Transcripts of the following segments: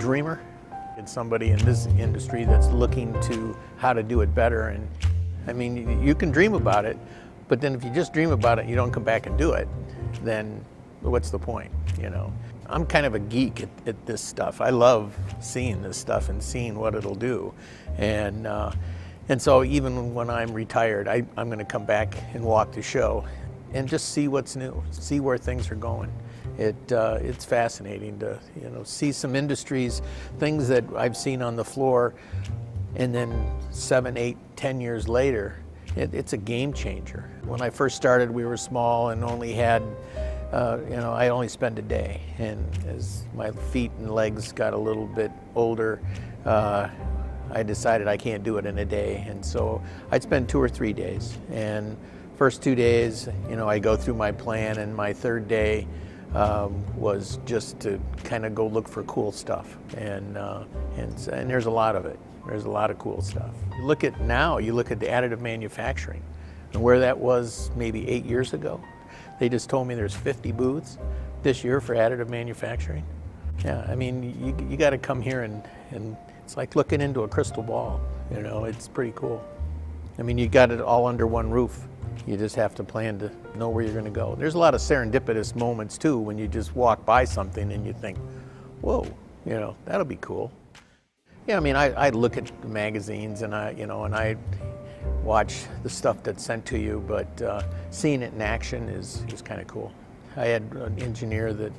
dreamer. It's somebody in this industry that's looking to how to do it better. And I mean, you can dream about it, but then if you just dream about it and you don't come back and do it, then what's the point, you know? I'm kind of a geek at this stuff. I love seeing this stuff and seeing what it'll do. And so even when I'm retired, I'm going to come back and walk the show and just see what's new, see where things are going. It's fascinating to, you know, see some industries, things that I've seen on the floor, and then 7, 8, 10 years later, it's a game changer. When I first started, we were small and only had, you know, I only spent a day. And as my feet and legs got a little bit older, I decided I can't do it in a day. And so I'd spend 2 or 3 days. And first 2 days, you know, I go through my plan, and my third day was just to kind of go look for cool stuff. And there's a lot of it. There's a lot of cool stuff. You look at now, you look at the additive manufacturing and where that was maybe 8 years ago. They just told me there's 50 booths this year for additive manufacturing. Yeah, I mean, you got to come here and it's like looking into a crystal ball, you know, it's pretty cool. I mean, you got it all under one roof. You just have to plan to know where you're going to go. There's a lot of serendipitous moments too when you just walk by something and you think, whoa, you know, that'll be cool. Yeah, I mean, I look at the magazines and I watch the stuff that's sent to you, but seeing it in action is kind of cool. I had an engineer that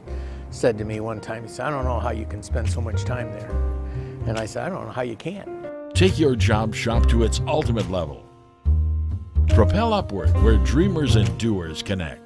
said to me one time, he said, I don't know how you can spend so much time there. And I said, I don't know how you can. Take your job shop to its ultimate level. Propel upward where dreamers and doers connect.